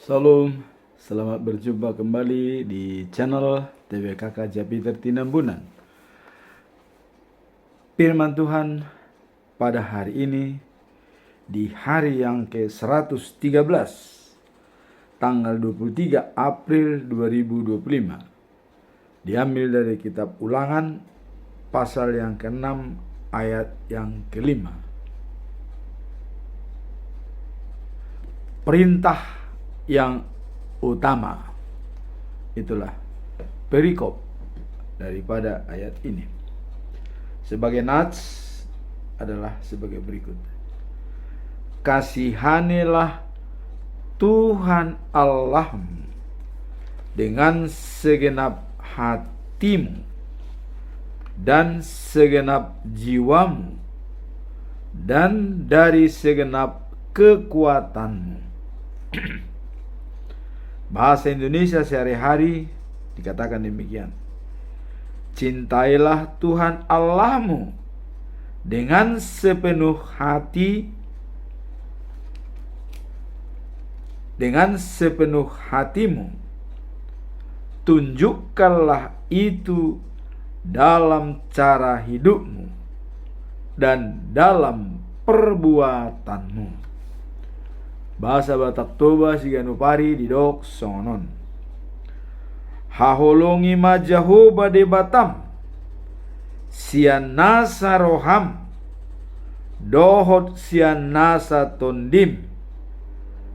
Salam, selamat berjumpa kembali di channel TWKK Japiter Tinambunan. Firman Tuhan pada hari ini, di hari yang ke-113, tanggal 23 April 2025, diambil dari kitab Ulangan, pasal yang ke-6, ayat yang ke-5. Perintah yang utama, itulah perikop daripada ayat ini. Sebagai nats adalah sebagai berikut: kasihanilah Tuhan Allahmu dengan segenap hatimu dan segenap jiwamu dan dari segenap kekuatanmu. Bahasa Indonesia sehari-hari dikatakan demikian: cintailah Tuhan Allahmu dengan sepenuh hati, dengan sepenuh hatimu. Tunjukkanlah itu dalam cara hidupmu dan dalam perbuatanmu. Bahasa Batak Toba Siganupari didok songonon. Haholongi majahoba de batam, sian nasa roham, dohot sian nasa tondim,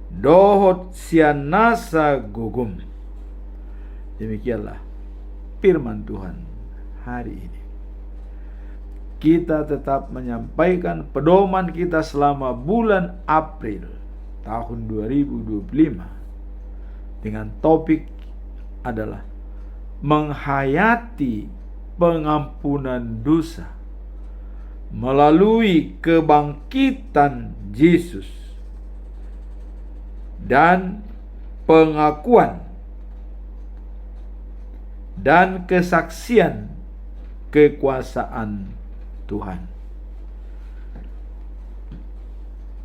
dohot sian nasa gugum. Demikianlah firman Tuhan hari ini. Kita tetap menyampaikan pedoman kita selama bulan April tahun 2025 dengan topik adalah menghayati pengampunan dosa melalui kebangkitan Yesus dan pengakuan dan kesaksian kekuasaan Tuhan.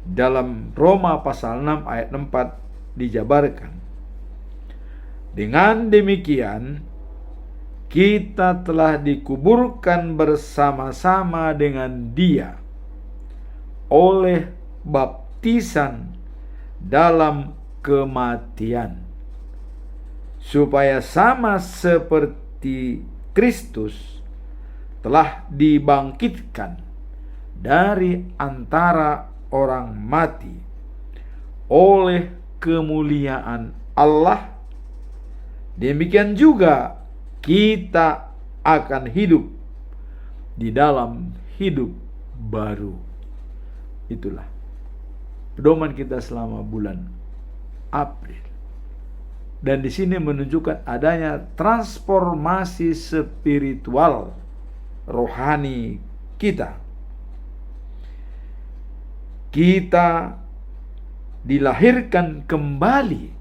Dalam Roma pasal 6 ayat 4 dijabarkan, dengan demikian kita telah dikuburkan bersama-sama dengan Dia oleh baptisan dalam kematian, supaya sama seperti Kristus telah dibangkitkan dari antara orang mati oleh kemuliaan Allah, demikian juga kita akan hidup di dalam hidup baru. Itulah pedoman kita selama bulan April. Dan di sini menunjukkan adanya transformasi spiritual rohani kita. Kita dilahirkan kembali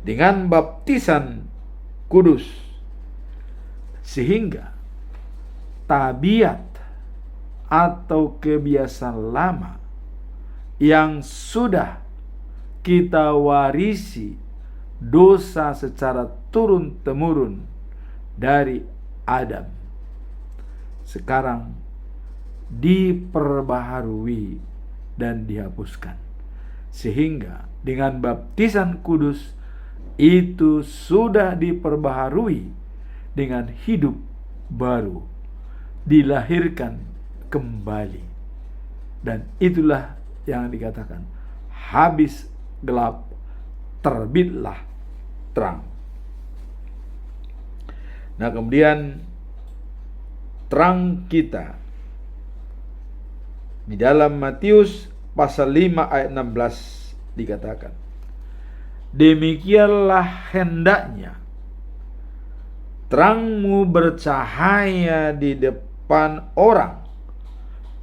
dengan baptisan kudus, sehingga tabiat atau kebiasaan lama yang sudah kita warisi dosa secara turun-temurun dari Adam, sekarang diperbaharui dan dihapuskan, sehingga dengan baptisan kudus itu sudah diperbaharui dengan hidup baru, dilahirkan kembali. Dan itulah yang dikatakan habis gelap terbitlah terang. Nah, kemudian terang kita di dalam Matius pasal 5 ayat 16 dikatakan, demikianlah hendaknya terangmu bercahaya di depan orang,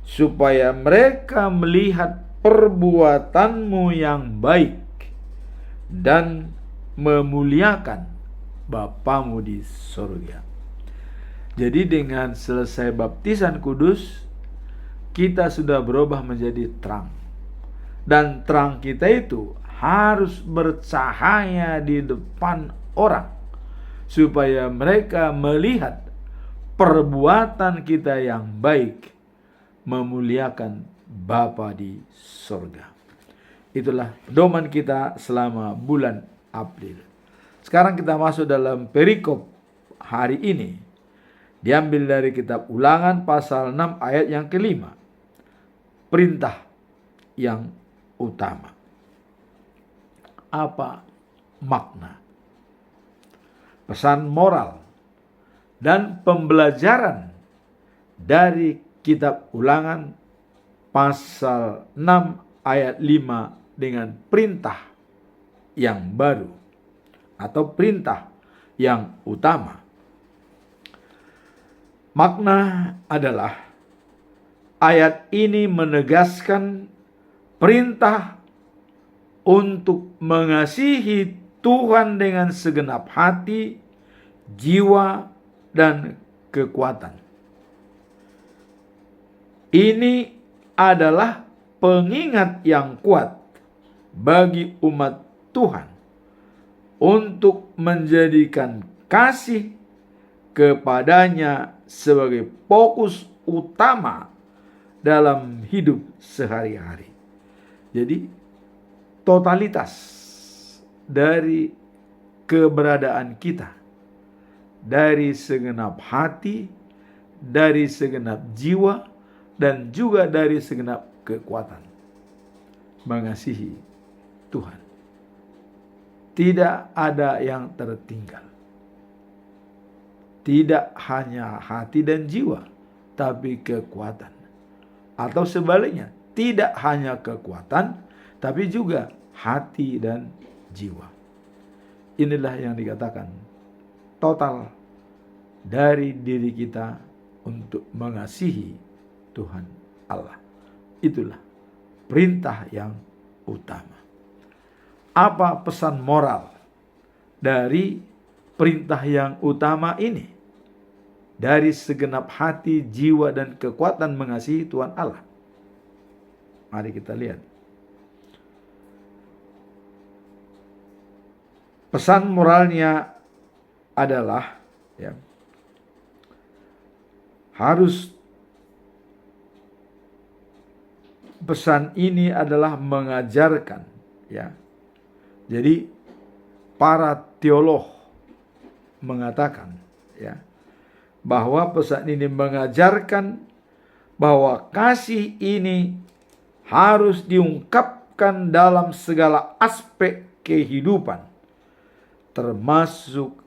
supaya mereka melihat perbuatanmu yang baik dan memuliakan Bapamu di surga. Jadi dengan selesai baptisan kudus, kita sudah berubah menjadi terang. Dan terang kita itu harus bercahaya di depan orang, supaya mereka melihat perbuatan kita yang baik, memuliakan Bapa di sorga. Itulah pedoman kita selama bulan April. Sekarang kita masuk dalam perikop hari ini. Diambil dari kitab Ulangan pasal 6 ayat yang kelima. Perintah yang utama. Apa makna? Pesan moral dan pembelajaran dari kitab Ulangan pasal 6 ayat 5 dengan perintah yang baru atau perintah yang utama. Makna adalah ayat ini menegaskan perintah untuk mengasihi Tuhan dengan segenap hati, jiwa, dan kekuatan. Ini adalah pengingat yang kuat bagi umat Tuhan untuk menjadikan kasih kepadanya sebagai fokus utama dalam hidup sehari-hari. Jadi totalitas dari keberadaan kita, dari segenap hati, dari segenap jiwa, dan juga dari segenap kekuatan, mengasihi Tuhan. Tidak ada yang tertinggal. Tidak hanya hati dan jiwa, tapi kekuatan. Atau sebaliknya, tidak hanya kekuatan, tapi juga hati dan jiwa. Inilah yang dikatakan total dari diri kita untuk mengasihi Tuhan Allah. Itulah perintah yang utama. Apa pesan moral dari perintah yang utama ini? Dari segenap hati, jiwa, dan kekuatan mengasihi Tuhan Allah. Mari kita lihat. Pesan moralnya adalah pesan ini adalah mengajarkan, Jadi para teolog mengatakan, bahwa pesan ini mengajarkan bahwa kasih ini harus diungkapkan dalam segala aspek kehidupan, termasuk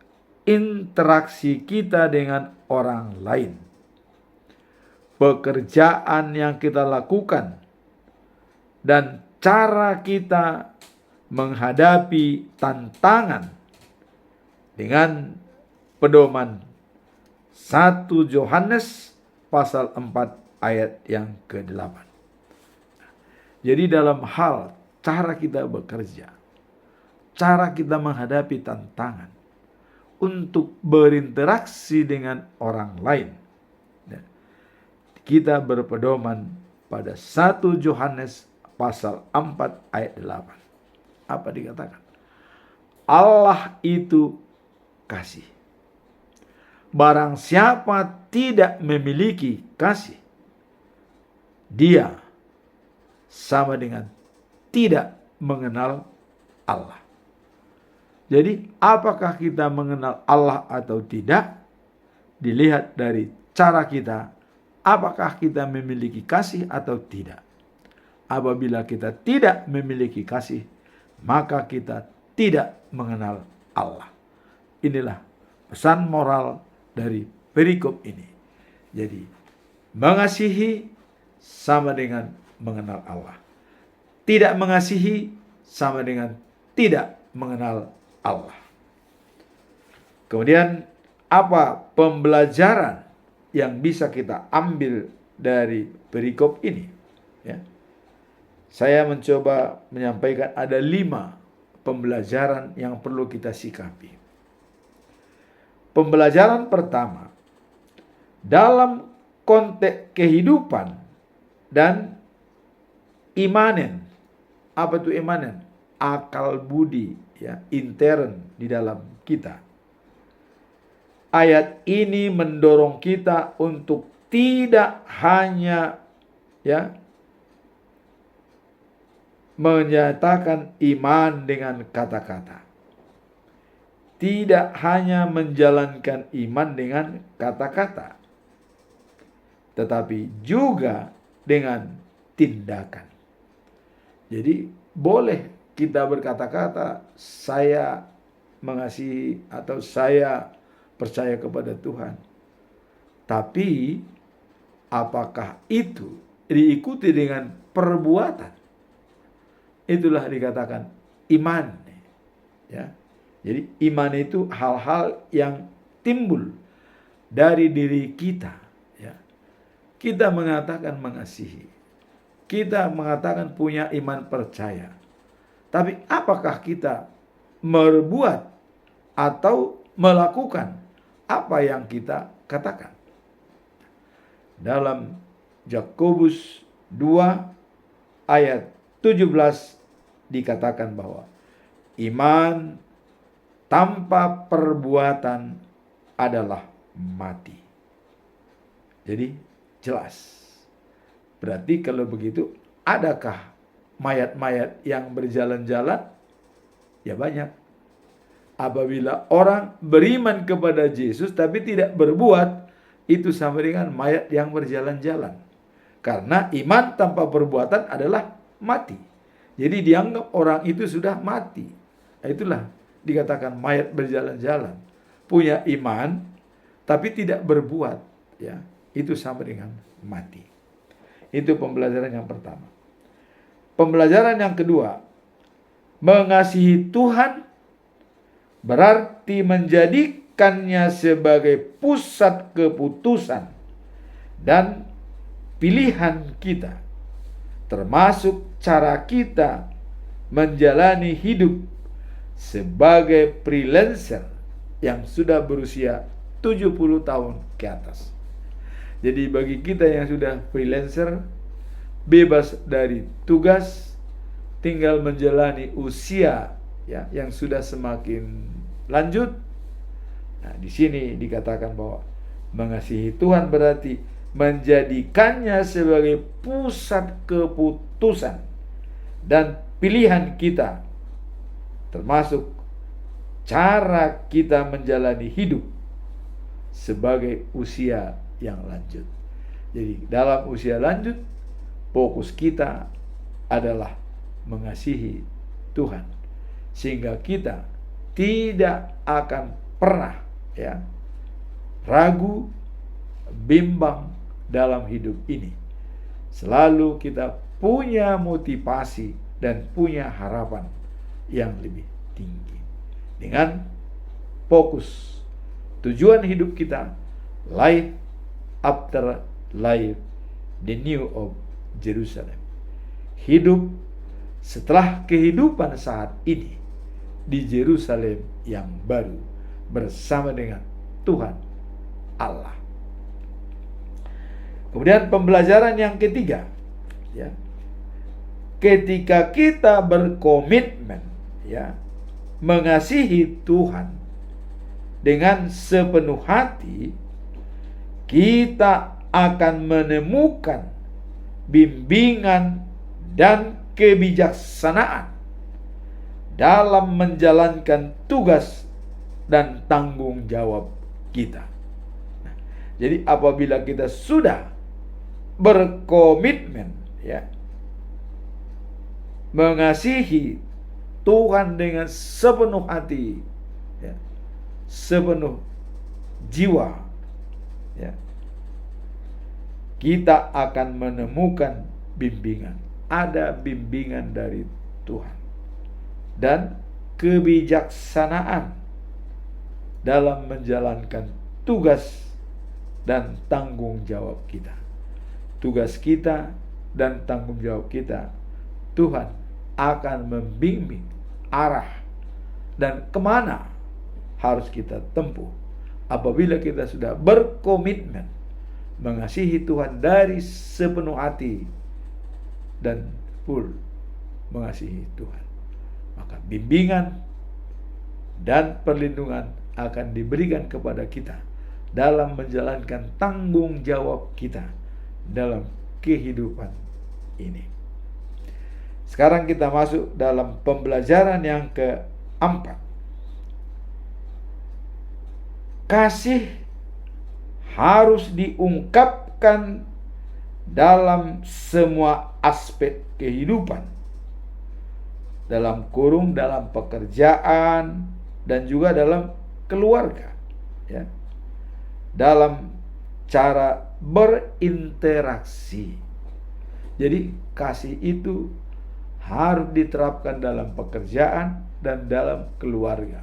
interaksi kita dengan orang lain, pekerjaan yang kita lakukan, dan cara kita menghadapi tantangan dengan pedoman 1 Yohanes pasal 4 ayat yang ke-8. Jadi dalam hal cara kita bekerja, cara kita menghadapi tantangan, untuk berinteraksi dengan orang lain, kita berpedoman pada 1 Yohanes pasal 4 ayat 8. Apa dikatakan? Allah itu kasih. Barang siapa tidak memiliki kasih, dia sama dengan tidak mengenal Allah. Jadi apakah kita mengenal Allah atau tidak? Dilihat dari cara kita, apakah kita memiliki kasih atau tidak. Apabila kita tidak memiliki kasih, maka kita tidak mengenal Allah. Inilah pesan moral dari perikop ini. Jadi mengasihi sama dengan mengenal Allah. Tidak mengasihi sama dengan tidak mengenal Allah. Kemudian apa pembelajaran yang bisa kita ambil dari perikop ini? Saya mencoba menyampaikan ada 5 pembelajaran yang perlu kita sikapi. Pembelajaran pertama, dalam konteks kehidupan dan imanen. Apa itu imanen? akal budi ya intern di dalam kita. Ayat ini mendorong kita untuk tidak hanya ya menyatakan iman dengan kata-kata. Tidak hanya menjalankan iman dengan kata-kata, tetapi juga dengan tindakan. Jadi boleh kita berkata-kata saya mengasihi atau saya percaya kepada Tuhan. Tapi apakah itu diikuti dengan perbuatan? Itulah dikatakan iman. Ya. Jadi iman itu hal-hal yang timbul dari diri kita. Ya. Kita mengatakan mengasihi. Kita mengatakan punya iman percaya. Tapi apakah kita berbuat atau melakukan apa yang kita katakan? Dalam Yakobus 2 ayat 17 dikatakan bahwa iman tanpa perbuatan adalah mati. Jadi jelas. Berarti kalau begitu, adakah mayat-mayat yang berjalan-jalan? Ya banyak. Apabila orang beriman kepada Yesus tapi tidak berbuat, itu sama dengan mayat yang berjalan-jalan. Karena iman tanpa perbuatan adalah mati. Jadi dianggap orang itu sudah mati. Nah, itulah dikatakan mayat berjalan-jalan. Punya iman tapi tidak berbuat, ya, itu sama dengan mati. Itu pembelajaran yang pertama. Pembelajaran yang kedua, mengasihi Tuhan berarti menjadikannya sebagai pusat keputusan dan pilihan kita, termasuk cara kita menjalani hidup sebagai freelancer yang sudah berusia 70 tahun ke atas. Jadi bagi kita yang sudah freelancer, bebas dari tugas, tinggal menjalani usia ya yang sudah semakin lanjut. Nah, di sini dikatakan bahwa mengasihi Tuhan berarti menjadikannya sebagai pusat keputusan dan pilihan kita, termasuk cara kita menjalani hidup sebagai usia yang lanjut. Jadi dalam usia lanjut, fokus kita adalah mengasihi Tuhan, sehingga kita tidak akan pernah ya ragu, bimbang dalam hidup ini. Selalu kita punya motivasi dan punya harapan yang lebih tinggi. Dengan fokus tujuan hidup kita, life after life, the new of Jerusalem. Hidup setelah kehidupan saat ini di Yerusalem yang baru bersama dengan Tuhan Allah. Kemudian pembelajaran yang ketiga, ya, ketika kita berkomitmen ya mengasihi Tuhan dengan sepenuh hati, kita akan menemukan bimbingan dan kebijaksanaan dalam menjalankan tugas dan tanggung jawab kita. Nah, jadi apabila kita sudah berkomitmen ya mengasihi Tuhan dengan sepenuh hati ya, sepenuh jiwa ya, kita akan menemukan bimbingan. Ada bimbingan dari Tuhan dan kebijaksanaan dalam menjalankan tugas dan tanggung jawab kita. Tugas kita dan tanggung jawab kita, Tuhan akan membimbing arah dan kemana harus kita tempuh apabila kita sudah berkomitmen mengasihi Tuhan dari sepenuh hati dan full mengasihi Tuhan. maka bimbingan dan perlindungan akan diberikan kepada kita dalam menjalankan tanggung jawab kita dalam kehidupan ini. Sekarang kita masuk dalam pembelajaran yang keempat. Kasih harus diungkapkan dalam semua aspek kehidupan. Dalam kurung, dalam pekerjaan, dan juga dalam keluarga, ya. Dalam cara berinteraksi. Jadi kasih itu harus diterapkan dalam pekerjaan dan dalam keluarga.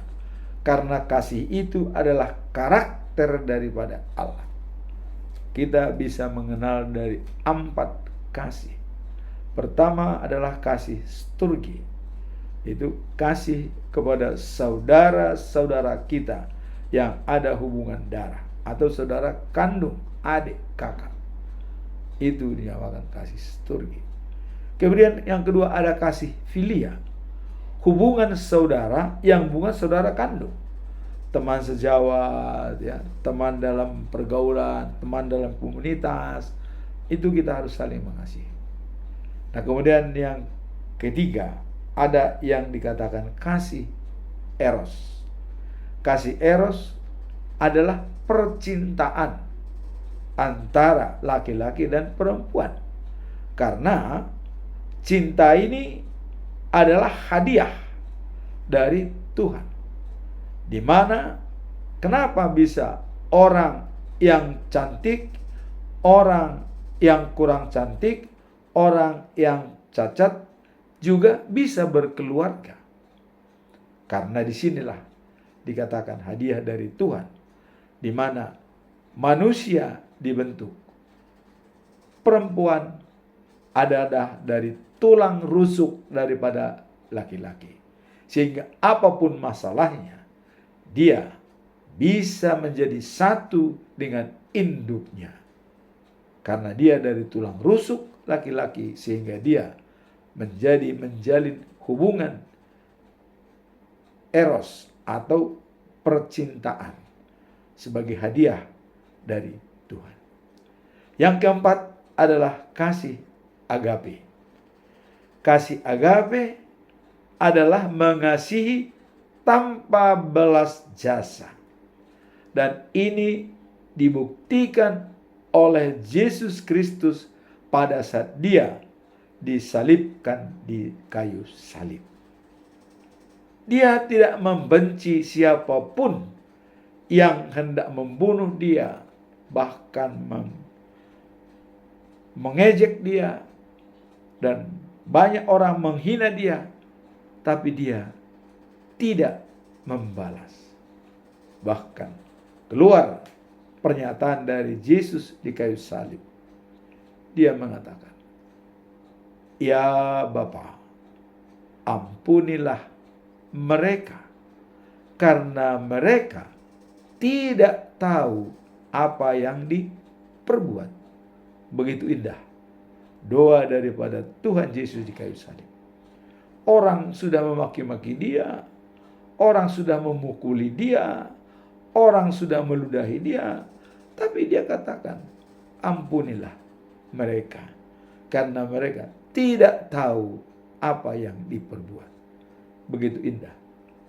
Karena kasih itu adalah karakter daripada Allah. Kita bisa mengenal dari 4 kasih. Pertama adalah kasih sturgi. Itu kasih kepada saudara-saudara kita yang ada hubungan darah atau saudara kandung, adik, kakak. Itu dinamakan kasih sturgi. Kemudian yang kedua ada kasih filia. Hubungan saudara yang bukan saudara kandung. Teman sejawat, ya, teman dalam pergaulan, teman dalam komunitas. Itu kita harus saling mengasihi. Nah, kemudian yang ketiga ada yang dikatakan kasih eros. Kasih eros adalah percintaan antara laki-laki dan perempuan. Karena cinta ini adalah hadiah dari Tuhan. Di mana kenapa bisa orang yang cantik, orang yang kurang cantik, orang yang cacat juga bisa berkeluarga. Karena disinilah dikatakan hadiah dari Tuhan, di mana manusia dibentuk. Perempuan adalah dari tulang rusuk daripada laki-laki. Sehingga apapun masalahnya, dia bisa menjadi satu dengan induknya. Karena dia dari tulang rusuk laki-laki, sehingga dia menjalin hubungan eros atau percintaan sebagai hadiah dari Tuhan. Yang keempat adalah kasih agape. Kasih agape adalah mengasihi tanpa balas jasa. Dan ini dibuktikan oleh Yesus Kristus pada saat dia disalibkan di kayu salib. Dia tidak membenci siapapun yang hendak membunuh dia, bahkan mengejek dia, dan banyak orang menghina dia, tapi dia tidak membalas. Bahkan keluar pernyataan dari Yesus di kayu salib. Dia mengatakan, "Ya Bapa, ampunilah mereka, karena mereka tidak tahu apa yang diperbuat." Begitu indah doa daripada Tuhan Yesus di kayu salib. Orang sudah memaki-maki dia, orang sudah memukuli dia, orang sudah meludahi dia, tapi dia katakan, ampunilah mereka, karena mereka tidak tahu apa yang diperbuat. Begitu indah.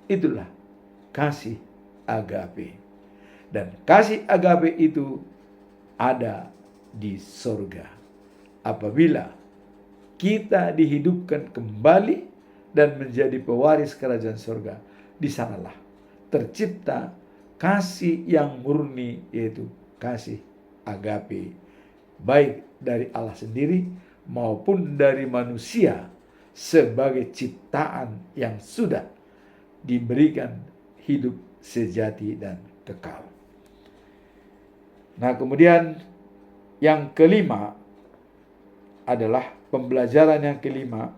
Itulah kasih agape. Dan kasih agape itu ada di sorga. Apabila kita dihidupkan kembali dan menjadi pewaris kerajaan sorga, di sanalah tercipta kasih yang murni, yaitu kasih agape, baik dari Allah sendiri maupun dari manusia sebagai ciptaan yang sudah diberikan hidup sejati dan kekal. Nah, kemudian yang kelima adalah pembelajaran yang kelima,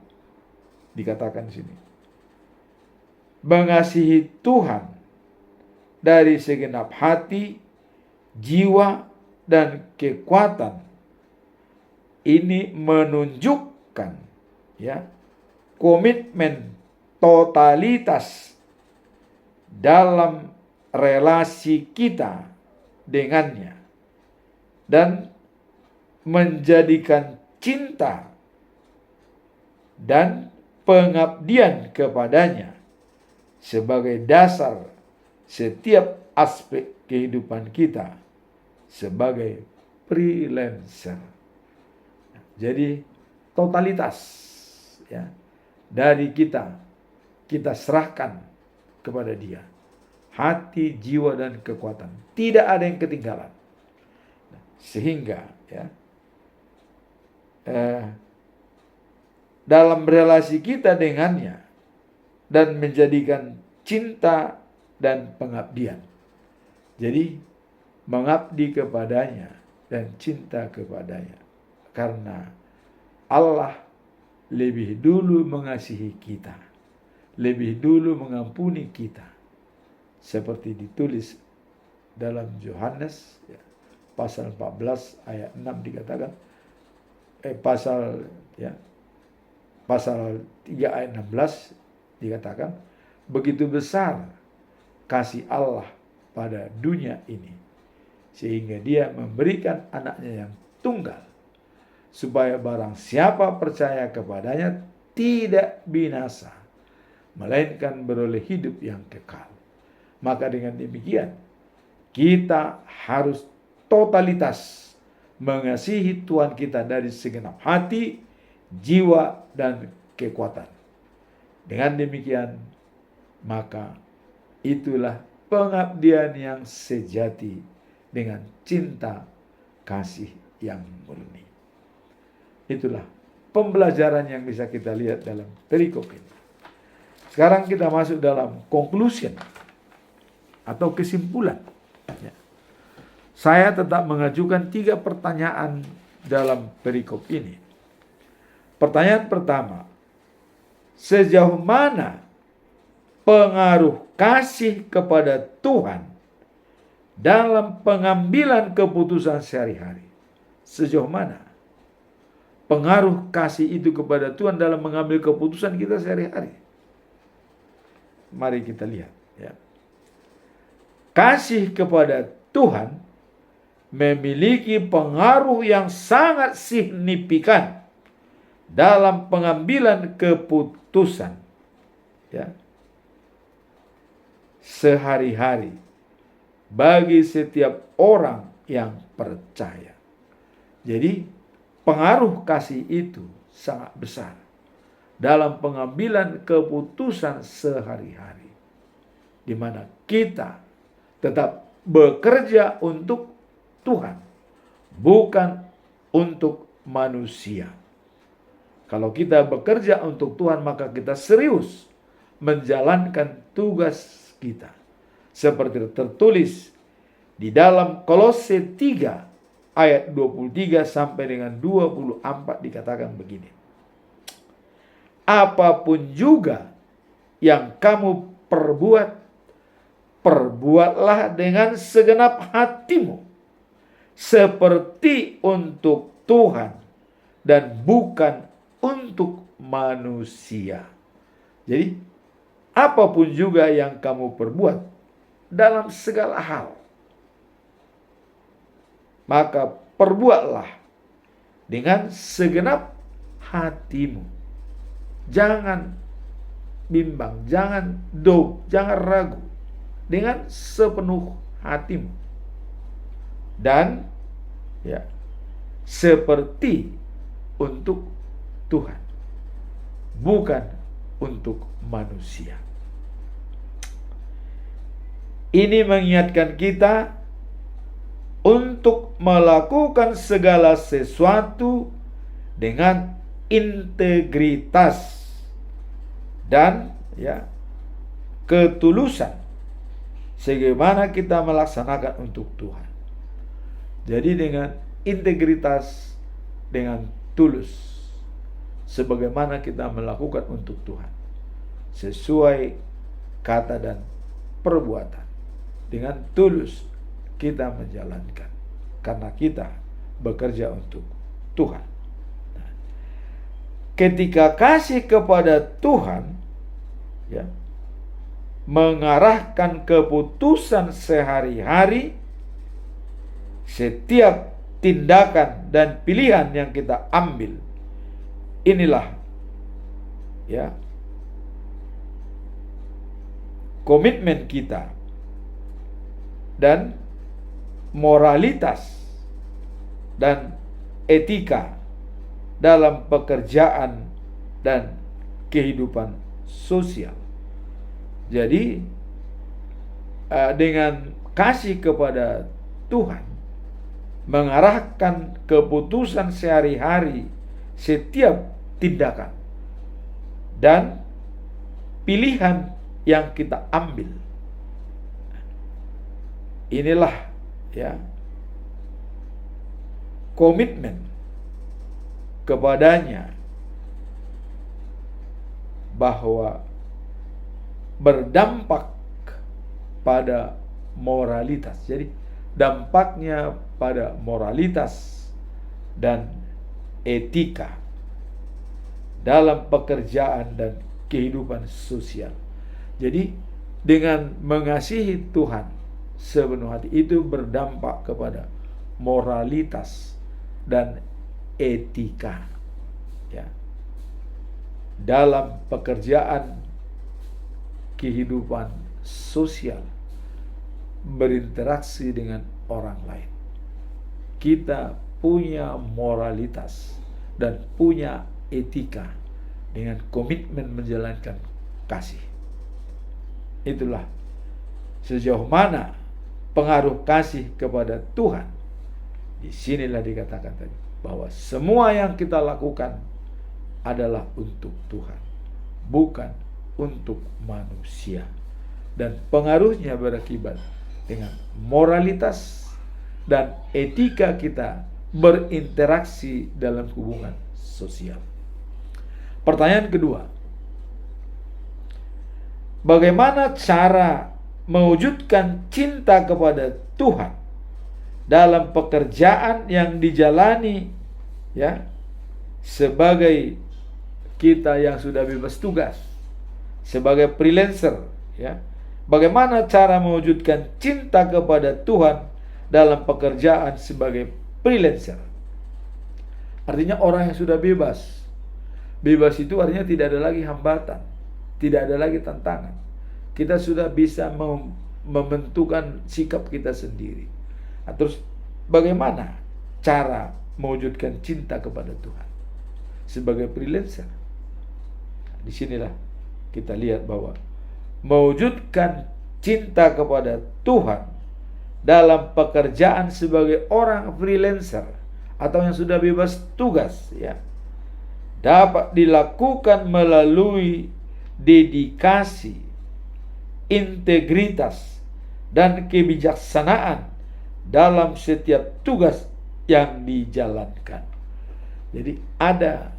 dikatakan di sini, mengasihi Tuhan dari segenap hati, jiwa, dan kekuatan. Ini menunjukkan, ya, komitmen totalitas dalam relasi kita dengannya dan menjadikan cinta dan pengabdian kepadanya sebagai dasar setiap aspek kehidupan kita sebagai freelancer. Jadi totalitas ya dari kita serahkan kepada Dia. Hati, jiwa dan kekuatan. Tidak ada yang ketinggalan. Sehingga ya dalam relasi kita dengannya dan menjadikan cinta dan pengabdian. Jadi mengabdi kepadanya dan cinta kepadanya. Karena Allah lebih dulu mengasihi kita. Lebih dulu mengampuni kita. Seperti ditulis dalam Yohanes ya, pasal 14 ayat 6 dikatakan. Pasal 3 ayat 16 dikatakan, begitu besar kasih Allah pada dunia ini, sehingga Dia memberikan anaknya yang tunggal, supaya barang siapa percaya kepadanya tidak binasa, melainkan beroleh hidup yang kekal. Maka dengan demikian, kita harus totalitas mengasihi Tuhan kita dari segenap hati, jiwa, dan kekuatan. Dengan demikian, maka itulah pengabdian yang sejati dengan cinta kasih yang murni. Itulah pembelajaran yang bisa kita lihat dalam perikop ini. Sekarang kita masuk dalam conclusion atau kesimpulan. Saya tetap mengajukan 3 pertanyaan dalam perikop ini. Pertanyaan pertama, sejauh mana pengaruh kasih kepada Tuhan dalam pengambilan keputusan sehari-hari? Sejauh mana pengaruh kasih itu kepada Tuhan dalam mengambil keputusan kita sehari-hari? Mari kita lihat ya. Kasih kepada Tuhan memiliki pengaruh yang sangat signifikan dalam pengambilan keputusan ya sehari-hari bagi setiap orang yang percaya. Jadi pengaruh kasih itu sangat besar dalam pengambilan keputusan sehari-hari, di mana kita tetap bekerja untuk Tuhan, bukan untuk manusia. Kalau kita bekerja untuk Tuhan, maka kita serius menjalankan tugas kita. Seperti tertulis di dalam Kolose 3 ayat 23 sampai dengan 24 dikatakan begini. Apapun juga yang kamu perbuat, perbuatlah dengan segenap hatimu, seperti untuk Tuhan dan bukan untuk manusia. Jadi apapun juga yang kamu perbuat dalam segala hal, maka perbuatlah dengan segenap hatimu. Jangan bimbang, jangan ragu, dengan sepenuh hatimu. Dan ya, seperti untuk Tuhan, bukan untuk manusia. Ini mengingatkan kita untuk melakukan segala sesuatu dengan integritas dan ya ketulusan, sebagaimana kita melaksanakan untuk Tuhan. Jadi dengan integritas, dengan tulus, sebagaimana kita melakukan untuk Tuhan, sesuai kata dan perbuatan, dengan tulus kita menjalankan, karena kita bekerja untuk Tuhan. Ketika kasih kepada Tuhan ya, mengarahkan keputusan sehari-hari, setiap tindakan dan pilihan yang kita ambil. Inilah, ya, komitmen kita dan moralitas dan etika dalam pekerjaan dan kehidupan sosial. Jadi dengan kasih kepada Tuhan, mengarahkan keputusan sehari-hari, setiap tindakan dan pilihan yang kita ambil. Inilah, ya, komitmen kepadanya bahwa berdampak pada moralitas. Jadi dampaknya pada moralitas dan etika dalam pekerjaan dan kehidupan sosial. Jadi dengan mengasihi Tuhan sepenuh hati itu berdampak kepada moralitas dan etika, ya, dalam pekerjaan, kehidupan sosial, berinteraksi dengan orang lain. Kita punya moralitas dan punya etika dengan komitmen menjalankan kasih. Itulah sejauh mana pengaruh kasih kepada Tuhan. Disinilah dikatakan tadi bahwa semua yang kita lakukan adalah untuk Tuhan, bukan untuk manusia. Dan pengaruhnya berakibat dengan moralitas dan etika kita berinteraksi dalam hubungan sosial. Pertanyaan kedua, bagaimana cara mewujudkan cinta kepada Tuhan dalam pekerjaan yang dijalani, ya, sebagai kita yang sudah bebas tugas, sebagai freelancer, ya. Bagaimana cara mewujudkan cinta kepada Tuhan dalam pekerjaan sebagai freelancer? Artinya orang yang sudah bebas. Bebas itu artinya tidak ada lagi hambatan, tidak ada lagi tantangan. Kita sudah bisa membentukkan sikap kita sendiri. Nah, terus bagaimana cara mewujudkan cinta kepada Tuhan sebagai freelancer? Nah, disinilah kita lihat bahwa mewujudkan cinta kepada Tuhan dalam pekerjaan sebagai orang freelancer atau yang sudah bebas tugas, ya, dapat dilakukan melalui dedikasi, integritas, dan kebijaksanaan dalam setiap tugas yang dijalankan. Jadi ada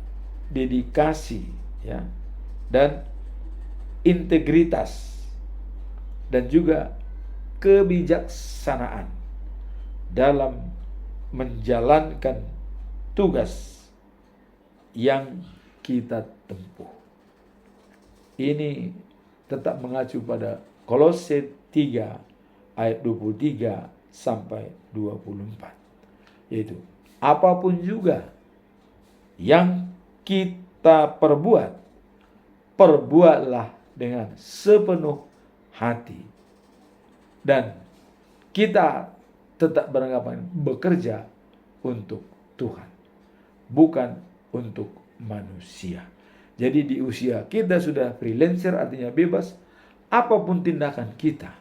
dedikasi, ya, dan integritas dan juga kebijaksanaan dalam menjalankan tugas yang kita tempuh. Ini tetap mengacu pada Kolose 3 ayat 23 sampai 24, yaitu apapun juga yang kita perbuatlah dengan sepenuh hati, dan kita tetap beranggapan bekerja untuk Tuhan, bukan untuk manusia. Jadi di usia kita sudah freelancer, artinya bebas, apapun tindakan kita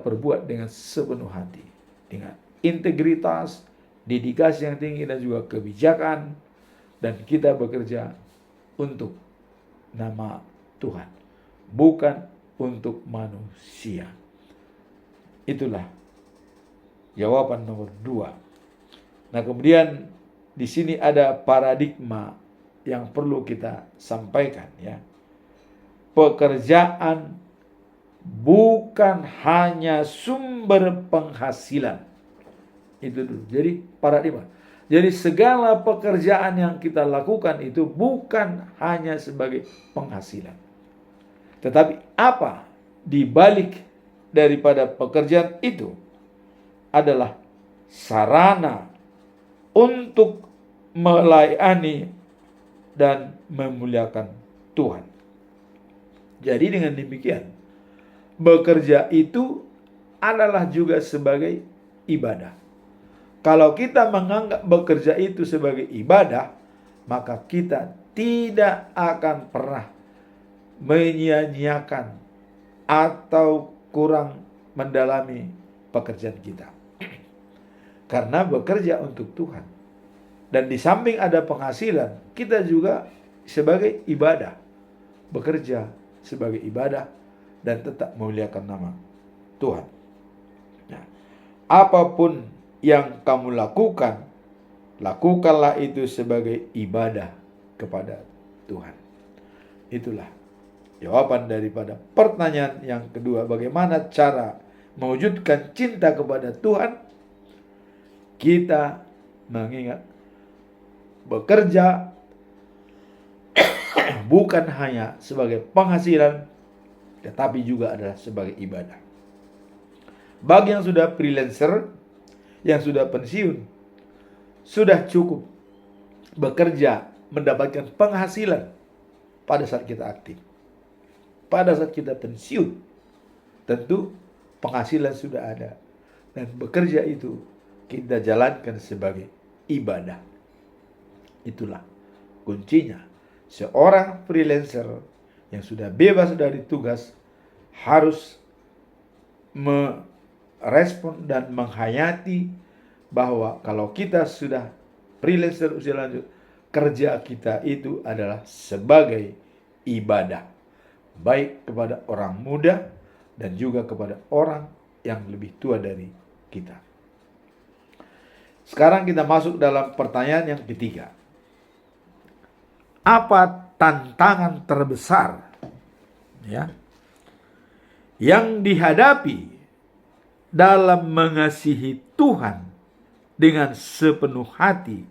perbuat dengan sepenuh hati, dengan integritas, dedikasi yang tinggi, dan juga kebijakan, dan kita bekerja untuk nama Tuhan, bukan untuk manusia. Itulah jawaban nomor 2. Nah, kemudian di sini ada paradigma yang perlu kita sampaikan, ya. Pekerjaan bukan hanya sumber penghasilan. Itu dulu. Jadi paradigma. Jadi segala pekerjaan yang kita lakukan itu bukan hanya sebagai penghasilan. Tetapi apa di balik daripada pekerjaan itu adalah sarana untuk melayani dan memuliakan Tuhan. Jadi dengan demikian, bekerja itu adalah juga sebagai ibadah. Kalau kita menganggap bekerja itu sebagai ibadah, maka kita tidak akan pernah menyia-nyiakan atau kurang mendalami pekerjaan kita. Karena bekerja untuk Tuhan. Dan di samping ada penghasilan, kita juga sebagai ibadah. Bekerja sebagai ibadah dan tetap memuliakan nama Tuhan. Nah, apapun yang kamu lakukan, lakukanlah itu sebagai ibadah kepada Tuhan. Itulah jawaban daripada pertanyaan yang kedua. Bagaimana cara mewujudkan cinta kepada Tuhan? Kita mengingat bekerja bukan hanya sebagai penghasilan, tetapi juga adalah sebagai ibadah. Bagi yang sudah freelancer, yang sudah pensiun, sudah cukup bekerja mendapatkan penghasilan pada saat kita aktif. Pada saat kita pensiun, tentu penghasilan sudah ada. Dan bekerja itu kita jalankan sebagai ibadah. Itulah kuncinya. Seorang freelancer yang sudah bebas dari tugas harus merespon dan menghayati bahwa kalau kita sudah freelancer usia lanjut, kerja kita itu adalah sebagai ibadah, baik kepada orang muda dan juga kepada orang yang lebih tua dari kita. Sekarang kita masuk dalam pertanyaan yang ketiga. Apa tantangan terbesar yang dihadapi dalam mengasihi Tuhan dengan sepenuh hati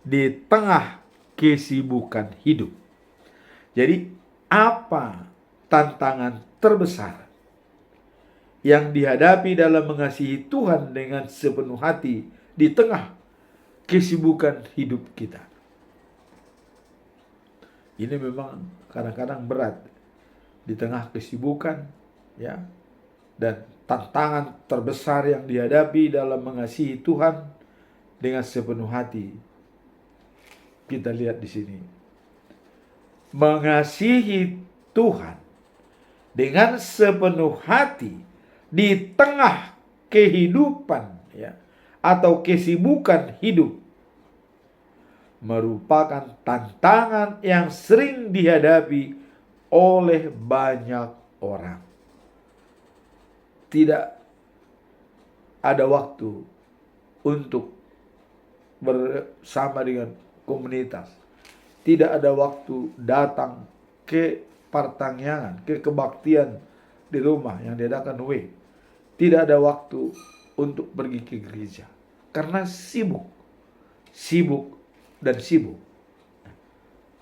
di tengah kesibukan hidup? Jadi apa tantangan terbesar yang dihadapi dalam mengasihi Tuhan dengan sepenuh hati di tengah kesibukan hidup kita? Ini memang kadang-kadang berat di tengah kesibukan, dan tantangan terbesar yang dihadapi dalam mengasihi Tuhan dengan sepenuh hati. Kita lihat di sini. Mengasihi Tuhan dengan sepenuh hati di tengah kehidupan atau kesibukan hidup merupakan tantangan yang sering dihadapi oleh banyak orang. Tidak ada waktu untuk bersama dengan komunitas. Tidak ada waktu datang ke pertanyaan, ke kebaktian di rumah yang diadakan W. Tidak ada waktu untuk pergi ke gereja. Karena sibuk dan sibuk.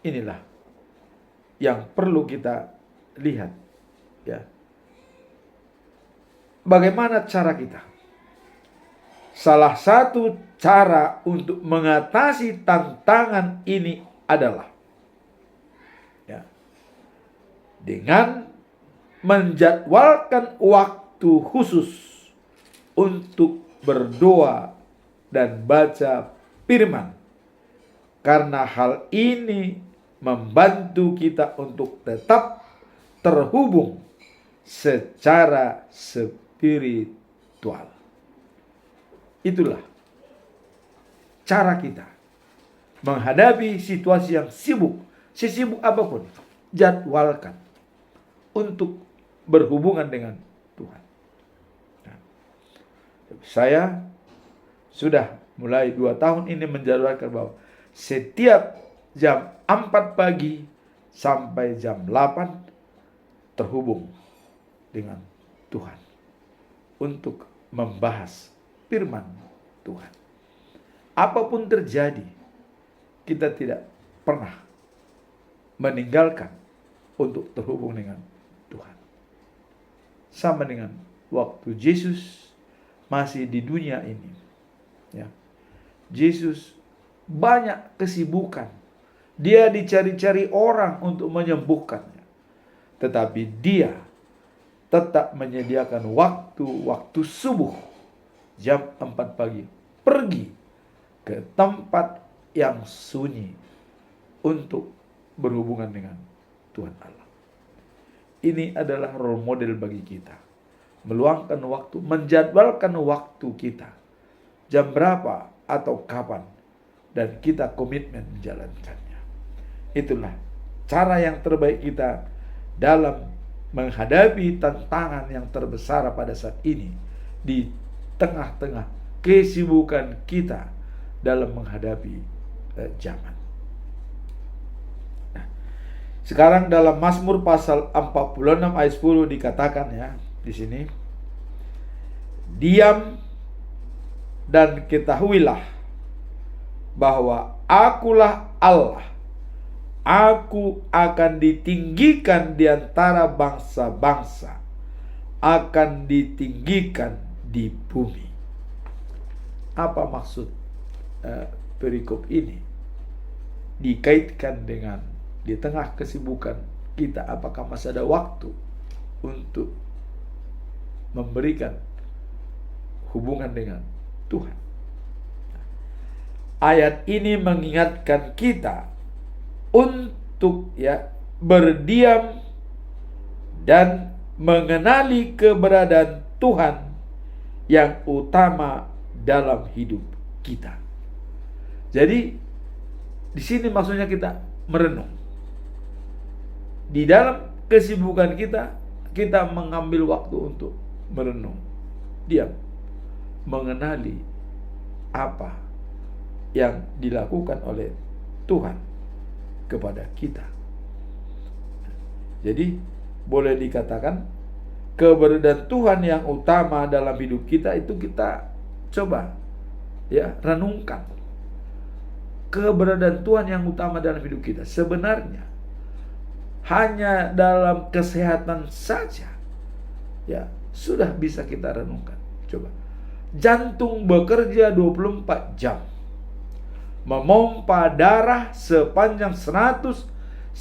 Inilah yang perlu kita lihat. Bagaimana cara kita? Salah satu cara untuk mengatasi tantangan ini adalah dengan menjadwalkan waktu khusus untuk berdoa dan baca firman. Karena hal ini membantu kita untuk tetap terhubung secara spiritual. Itulah cara kita menghadapi situasi yang sibuk, sesibuk apapun, jadwalkan untuk berhubungan dengan Tuhan. Saya sudah mulai 2 tahun ini menjadwalkan bahwa setiap jam 4 pagi sampai jam 8 terhubung dengan Tuhan untuk membahas firman Tuhan. Apapun terjadi, kita tidak pernah meninggalkan untuk terhubung dengan sama dengan waktu Yesus masih di dunia ini. Ya. Yesus banyak kesibukan. Dia dicari-cari orang untuk menyembuhkannya. Tetapi dia tetap menyediakan waktu subuh jam 4 pagi. Pergi ke tempat yang sunyi untuk berhubungan dengan Tuhan Allah. Ini adalah role model bagi kita. Meluangkan waktu, menjadwalkan waktu kita. Jam berapa atau kapan. Dan kita komitmen menjalankannya. Itulah cara yang terbaik kita dalam menghadapi tantangan yang terbesar pada saat ini. Di tengah-tengah kesibukan kita dalam menghadapi zaman. Nah, sekarang dalam Mazmur pasal 46 ayat 10 dikatakan ya di sini, diam dan ketahuilah bahwa akulah Allah. Aku akan ditinggikan di antara bangsa-bangsa, akan ditinggikan di bumi. Apa maksud perikop ini? Dikaitkan dengan di tengah kesibukan kita, apakah masih ada waktu untuk memberikan hubungan dengan Tuhan? Ayat ini mengingatkan kita untuk berdiam dan mengenali keberadaan Tuhan yang utama dalam hidup kita. Jadi di sini maksudnya kita merenung. Di dalam kesibukan kita mengambil waktu untuk merenung, diam, mengenali apa yang dilakukan oleh Tuhan kepada kita. Jadi boleh dikatakan keberadaan Tuhan yang utama dalam hidup kita itu kita coba renungkan. Keberadaan Tuhan yang utama dalam hidup kita sebenarnya hanya dalam kesehatan saja sudah bisa kita renungkan. Coba, jantung bekerja 24 jam, memompa darah sepanjang 195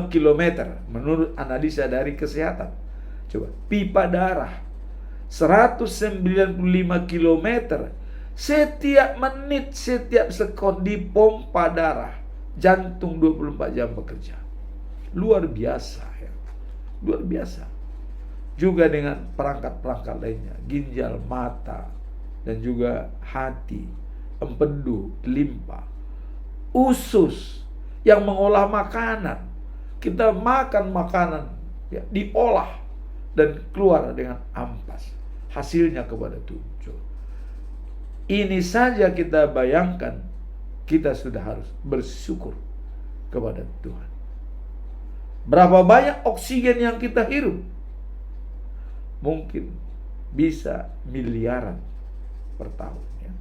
km menurut analisa dari kesehatan. Coba, pipa darah 195 km setiap menit, setiap sekon dipompa darah. Jantung 24 jam bekerja. Luar biasa ya. Luar biasa. Juga dengan perangkat-perangkat lainnya, ginjal, mata, dan juga hati, empedu, limpa, usus yang mengolah makanan. Kita makan makanan diolah dan keluar dengan ampas, hasilnya kepada tujuh. Ini saja kita bayangkan, kita sudah harus bersyukur kepada Tuhan. Berapa banyak oksigen yang kita hirup? Mungkin bisa miliaran per tahun ya.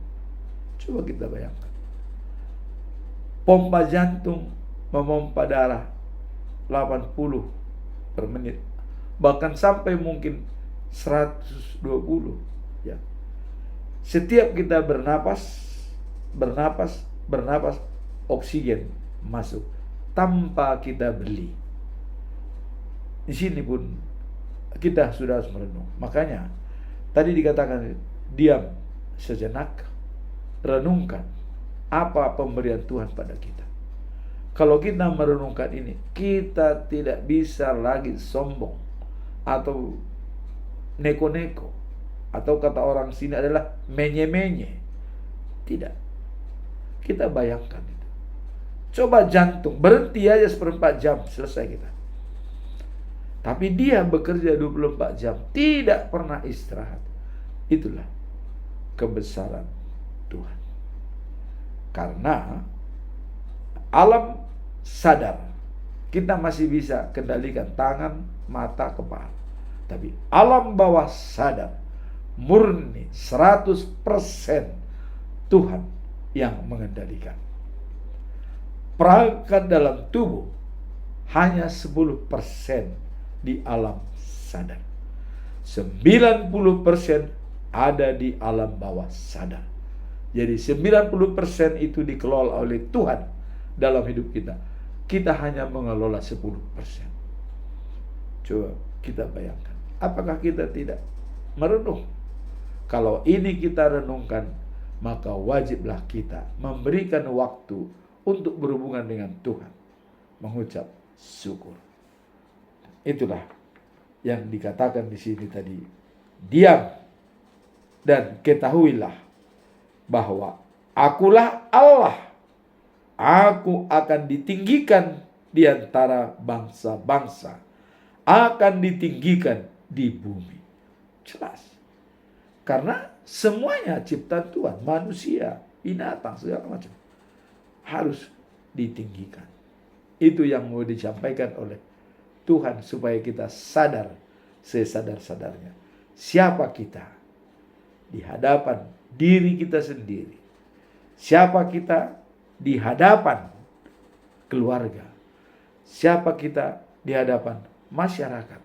Coba kita bayangkan. Pompa jantung memompa darah 80 per menit, bahkan sampai mungkin 120 ya. Setiap kita bernapas, oksigen masuk tanpa kita beli. Di sini pun kita sudah harus merenung. Makanya tadi dikatakan diam sejenak, renungkan apa pemberian Tuhan pada kita. Kalau kita merenungkan ini, kita tidak bisa lagi sombong atau neko-neko, atau kata orang sini adalah menye-menye. Tidak. Kita bayangkan itu. Coba jantung berhenti aja 1/4 jam, selesai kita. Tapi dia bekerja 24 jam, tidak pernah istirahat. Itulah kebesaran Tuhan. Karena alam sadar kita masih bisa kendalikan tangan, mata, kepala. Tapi alam bawah sadar murni 100% Tuhan yang mengendalikan. Perangkat dalam tubuh hanya 10% di alam sadar. 90% ada di alam bawah sadar. Jadi 90% itu dikelola oleh Tuhan dalam hidup kita. Kita hanya mengelola 10%. Coba kita bayangkan, apakah kita tidak merenung? Kalau ini kita renungkan, maka wajiblah kita memberikan waktu untuk berhubungan dengan Tuhan, mengucap syukur. Itulah yang dikatakan di sini tadi. Diam dan ketahuilah bahwa akulah Allah. Aku akan ditinggikan di antara bangsa-bangsa, akan ditinggikan di bumi. Jelas. Karena semuanya ciptaan Tuhan, manusia, binatang, segala macam, harus ditinggikan. Itu yang mau disampaikan oleh Tuhan supaya kita sadar sesadar-sadarnya. Siapa kita di hadapan diri kita sendiri? Siapa kita di hadapan keluarga? Siapa kita di hadapan masyarakat?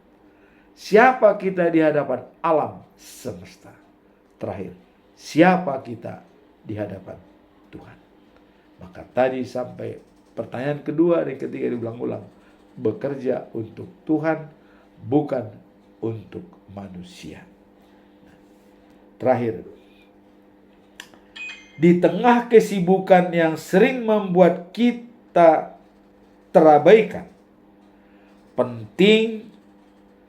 Siapa kita di hadapan alam semesta? Terakhir, siapa kita di hadapan Tuhan? Maka tadi sampai pertanyaan kedua dan ketiga diulang-ulang. Bekerja untuk Tuhan, bukan untuk manusia. Terakhir, di tengah kesibukan yang sering membuat kita terabaikan, penting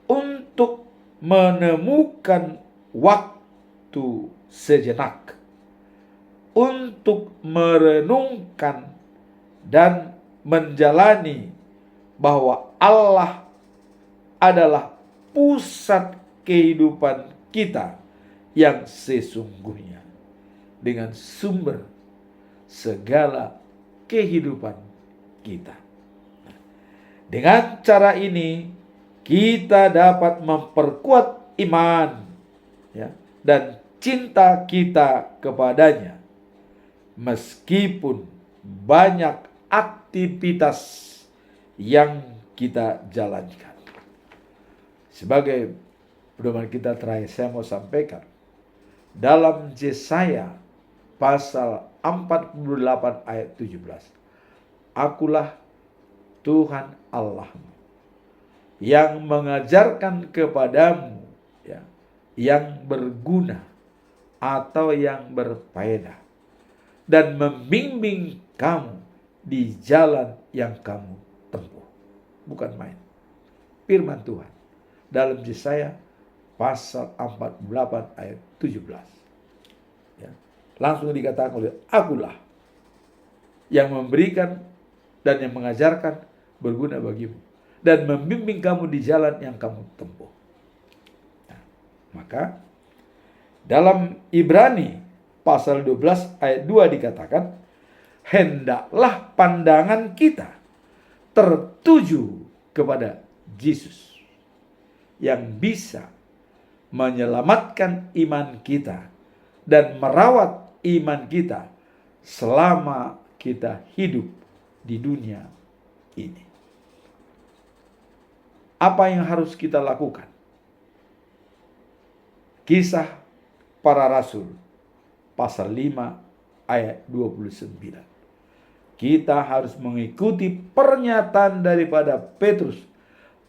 untuk menemukan waktu sejenak untuk merenungkan dan menjalani bahwa Allah adalah pusat kehidupan kita yang sesungguhnya, dengan sumber segala kehidupan kita. Dengan cara ini kita dapat memperkuat iman, ya, dan cinta kita kepadanya, meskipun banyak aktivitas yang kita jalankan. Sebagai pedoman kita terakhir, saya mau sampaikan dalam Yesaya pasal 48 ayat 17. Akulah Tuhan Allahmu yang mengajarkan kepadamu, ya, yang berguna atau yang berfaedah, dan membimbing kamu di jalan yang kamu tempuh. Bukan main. Firman Tuhan dalam Yesaya pasal 48 ayat 17. Ya. Langsung dikatakan oleh akulah yang memberikan dan yang mengajarkan berguna bagimu dan membimbing kamu di jalan yang kamu tempuh. Nah, maka dalam Ibrani pasal 12 ayat 2 dikatakan, hendaklah pandangan kita tertuju kepada Yesus yang bisa menyelamatkan iman kita dan merawat iman kita selama kita hidup di dunia ini. Apa yang harus kita lakukan? Kisah Para Rasul pasal 5 ayat 29. Kita harus mengikuti pernyataan daripada Petrus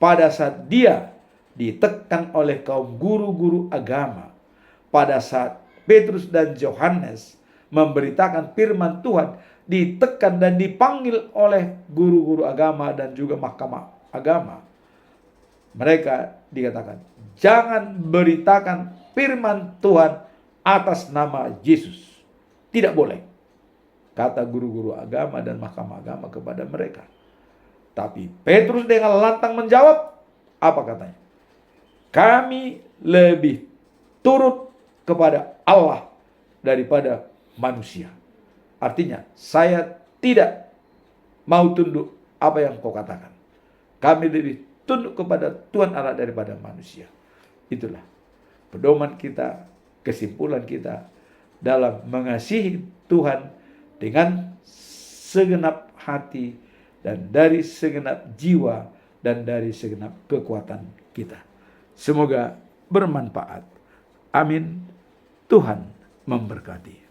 pada saat dia ditekan oleh kaum guru-guru agama. Pada saat Petrus dan Yohanes memberitakan firman Tuhan, ditekan dan dipanggil oleh guru-guru agama dan juga mahkamah agama. Mereka dikatakan, jangan beritakan firman Tuhan atas nama Yesus. Tidak boleh, kata guru-guru agama dan mahkamah agama kepada mereka. Tapi Petrus dengan lantang menjawab, apa katanya? Kami lebih turut kepada Allah daripada manusia. Artinya, saya tidak mau tunduk apa yang kau katakan. Kami lebih tunduk kepada Tuhan Allah daripada manusia. Itulah pedoman kita, kesimpulan kita dalam mengasihi Tuhan dengan segenap hati dan dari segenap jiwa dan dari segenap kekuatan kita. Semoga bermanfaat. Amin. Tuhan memberkati.